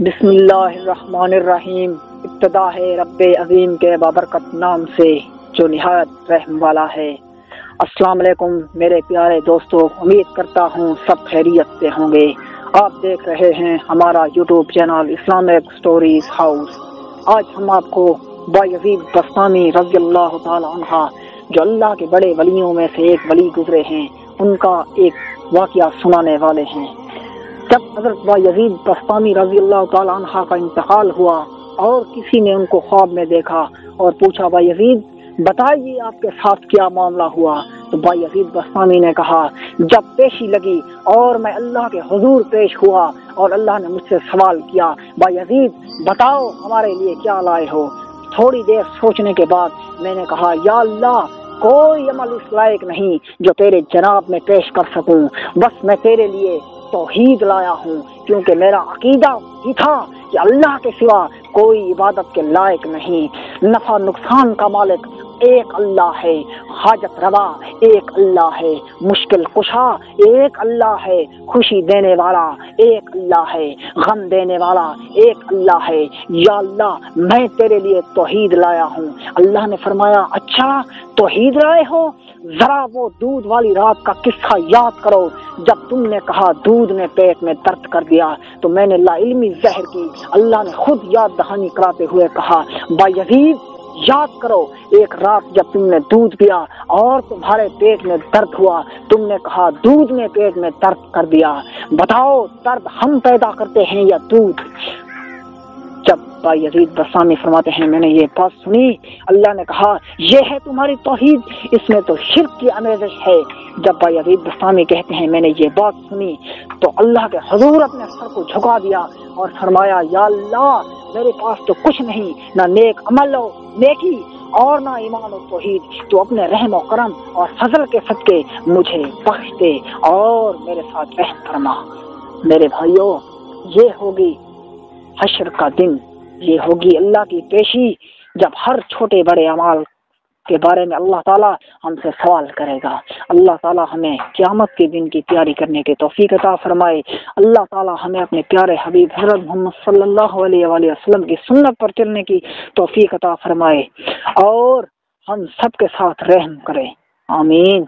بسم اللہ الرحمن الرحیم۔ ابتدا ہے رب عظیم کے بابرکت نام سے جو نہایت رحم والا ہے۔ السلام علیکم میرے پیارے دوستو، امید کرتا ہوں سب خیریت سے ہوں گے۔ آپ دیکھ رہے ہیں ہمارا YouTube channel Islamic stories house. آج ہم آپ کو بایزید بسطامی رضی اللہ تعالی عنہ، جو اللہ کے بڑے ولیوں میں سے ایک ولی گزرے ہیں، ان کا ایک واقعہ سنانے والے ہیں۔ جب حضرت بایزید بسطامی رضی اللہ تعالی عنہ کا انتقال ہوا اور کسی نے ان کو خواب میں دیکھا اور پوچھا، بایزید بتائیے آپ کے ساتھ کیا معاملہ ہوا؟ تو بایزید بسطامی نے کہا، جب پیشی لگی اور میں اللہ کے حضور پیش ہوا اور اللہ نے مجھ سے سوال کیا، بایزید بتاؤ ہمارے لیے کیا لائے ہو؟ تھوڑی دیر سوچنے کے بعد میں نے کہا، یا اللہ کوئی عمل اس لائق نہیں جو تیرے جناب میں پیش کر سکوں، بس میں تیرے لیے توحید لایا ہوں، کیونکہ میرا عقیدہ یہ تھا کہ اللہ کے سوا کوئی عبادت کے لائق نہیں۔ نفع نقصان کا مالک ایک اللہ ہے، حاجت روا ایک اللہ ہے، مشکل کشا ایک اللہ ہے، خوشی دینے والا ایک اللہ ہے، غم دینے والا ایک اللہ ہے۔ یا اللہ میں تیرے لیے توحید لایا ہوں۔ اللہ نے فرمایا، اچھا توحید لائے ہو؟ ذرا وہ دودھ والی رات کا قصہ یاد کرو جب تم نے کہا دودھ نے پیٹ میں درد کر دیا تو میں نے لا علمی زہر کی۔ اللہ نے خود یاد دہانی کراتے ہوئے کہا، بایزید یاد کرو ایک رات جب تم نے دودھ پیا اور تمہارے پیٹ میں درد ہوا، تم نے کہا دودھ نے پیٹ میں درد کر دیا، بتاؤ درد ہم پیدا کرتے ہیں یا دودھ؟ جب بایزید بسطامی فرماتے ہیں، میں نے یہ بات سنی، اللہ نے کہا یہ ہے تمہاری توحید، اس میں تو شرک کی آمیزش ہے۔ جب بایزید بسطامی کہتے ہیں میں نے یہ بات سنی تو اللہ کے حضور اپنے سر کو جھکا دیا اور فرمایا، یا اللہ میرے پاس تو کچھ نہیں، نہ نیک عمل و نیکی اور نہ ایمان و توحید، تو اپنے رحم و کرم اور فضل کے صدقے مجھے بخش دے اور میرے ساتھ رحم فرما۔ میرے بھائیوں، یہ ہوگی حشر کا دن، یہ ہوگی اللہ کی پیشی جب ہر چھوٹے بڑے اعمال کے بارے میں اللہ تعالیٰ ہم سے سوال کرے گا۔ اللہ تعالیٰ ہمیں قیامت کے دن کی تیاری کرنے کی توفیق عطا فرمائے۔ اللہ تعالیٰ ہمیں اپنے پیارے حبیب حضرت محمد صلی اللہ علیہ وآلہ وسلم کی سنت پر چلنے کی توفیق عطا فرمائے اور ہم سب کے ساتھ رحم کرے، آمین۔